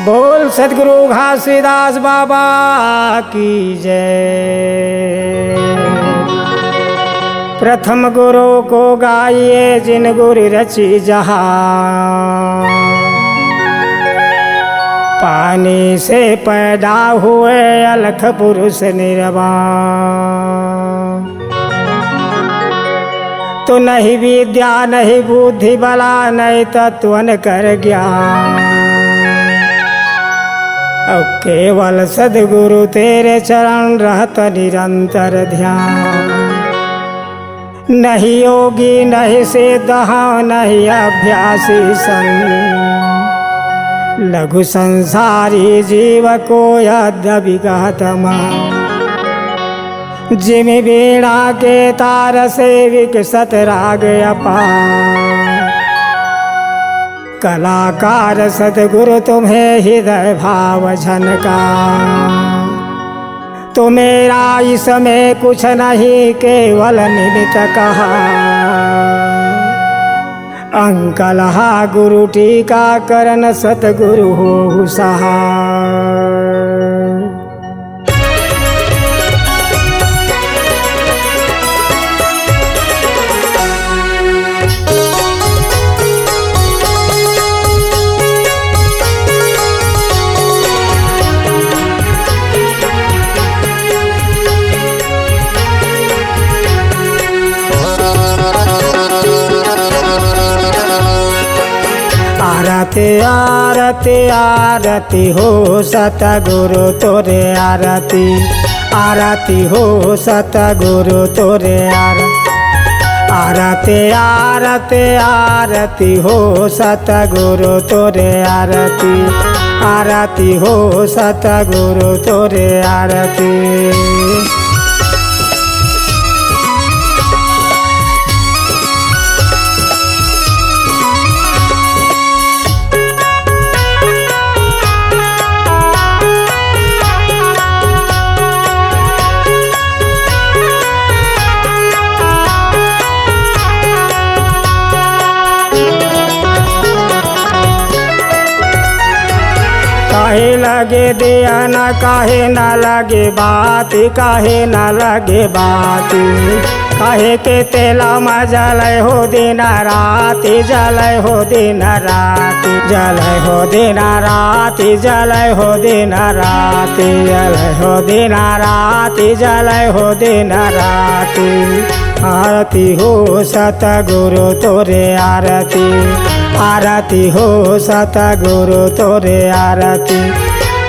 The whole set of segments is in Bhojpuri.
बोल सद्गुरु घासीदास बाबा की जय। प्रथम गुरु को गाइए जिन गुरु रची जहां, पानी से पैदा हुए अलख पुरुष निर्वाण। तो नहीं विद्या नहीं बुद्धि बला नहीं तत्वन कर ज्ञान, अब केवल सद्गुरु तेरे चरण रहत निरंतर ध्यान। नहीं योगी नहीं सिद्ध नहीं अभ्यासी संत, लघु संसारी जीव को यद्यपि कहतमा। जिम वीणा के तार से विकसत राग अपार, कलाकार सद्गुरु तुम्हें हृदय भाव झनका। तो मेरा इसमें कुछ नहीं केवल निमित्त कहा, अंकलहा गुरु टीका करन सतगुरु हो सहाय। आरती आरती आरती हो सतगुरु तोरे आरती, आरती हो सतगुरु तोरे आरती आरती आरती हो सतगुरु तोरे आरती, आरती हो सतगुरु तोरे आरती। काहे लगे दिया न काहे न लगे बात, काहे न लगे बात। काहे के तेला में जलय हो दिन रात, जलय हो दिन रात, जलय हो दिन रात, जलय हो दिन रात, जलय हो दिन रात, जलय हो दिन रात। आरती हो सतगुरु तोरे आरती, आरती हो सतगुरु तोरे आरती,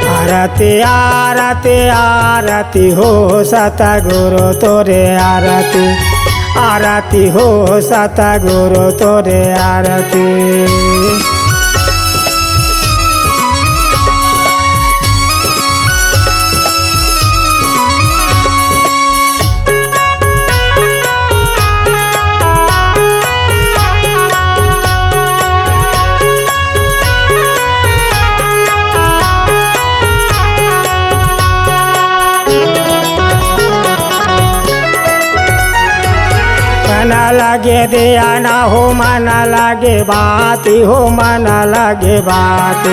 आरती आरती आरती हो सतगुरु तोरे आरती, आरती हो सतगुरु तोरे आरती। मन लगे दिया ना हो मन लगे बात, हो मन लगे बात।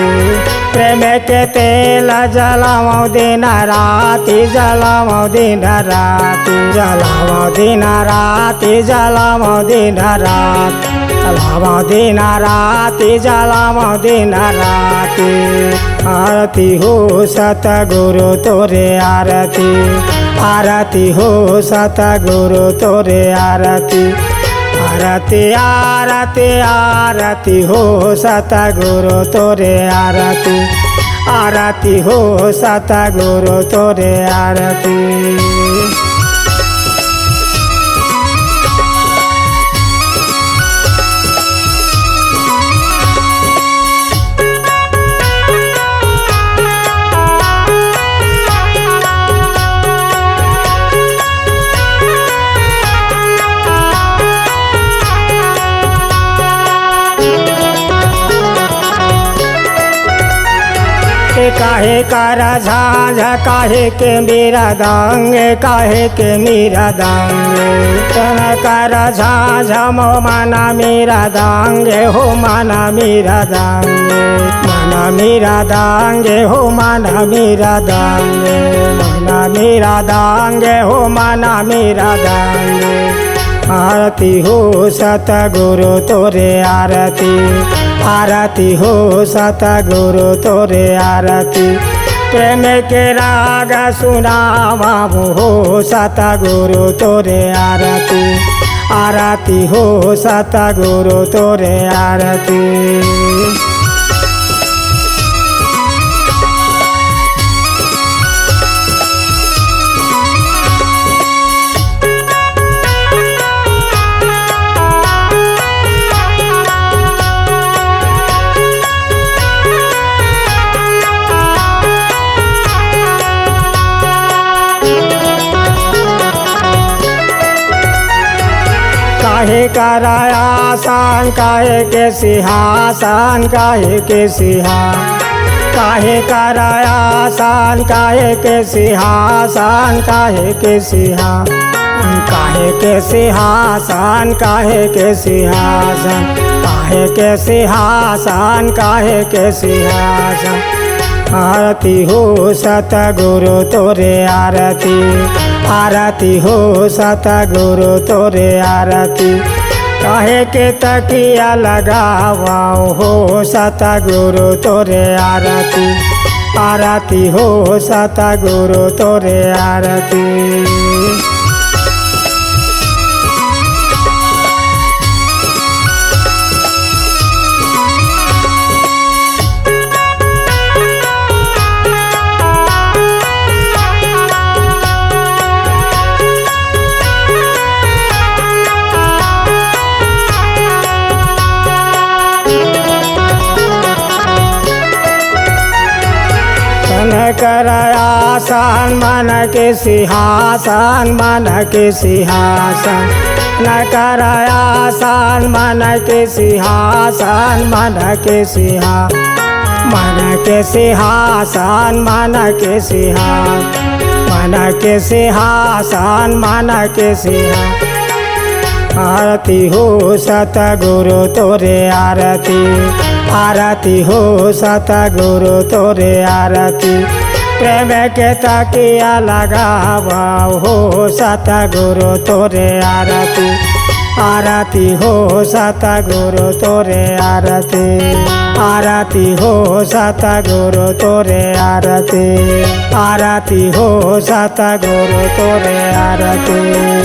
प्रेम के तेल जलाओ दिन रात, जलाओ दिन रात, जलाओ दिन रात, जलाओ दिन रात, जलाओ दिन रात, जलाओ दिन रात। आरती हो सतगुरु तोरे आरती, आरती हो सतगुरु तोरे आरती, आरती आरती आरती हो सतगुरु तोरे आरती, आरती हो सतगुरु तोरे आरती। काहे करा झांझ काहे के मेरा दांगे काहे के मेरा दांगे तन करा झांझ मो माना मेरा दांगे हो माना मेरा दांगे माना मेरा दांगे हो माना मेरा दांगे माना मेरा दांगे हो माना मेरा दांगे आरती हो सतगुरु तोरे आरती आरती हो सतगुरु तोरे आरती प्रेम के राग सुनावा हो सतगुरु तोरे आरती आरती हो सतगुरु तोरे आरती। काहे कराया आसान काहे के सिंहासन काहे के सिंहा काहे कराया आसान काहे के सिंहासन काहे के सिंहा काहे के सिंहासन काहे के सिंहासन काहे के सिंहासन काहे के सिंहासन आरती हो सतगुरु तोरे आरती आरती हो सतगुरु तोरे आरती काहे के तकिया लगावा हो सतगुरु तोरे आरती आरती हो सतगुरु तोरे आरती। कराया आसान मन के सिंहासन मन के सिंहासन न कराया आसान मन के सिंहासन मन के सिंहा मन के सिंहासन मन के सिंहासन मन के सिंहासन मन के सिंहा आरती हो सतगुरु तोरे आरती आरती हो सतगुरु तोरे आरती प्रेम के तकिया लगावा हो सतगुरु तोरे आरती आरती हो सतगुरु तोरे आरती आरती हो सतगुरु तोरे आरती आरती हो सतगुरु तोरे आरती।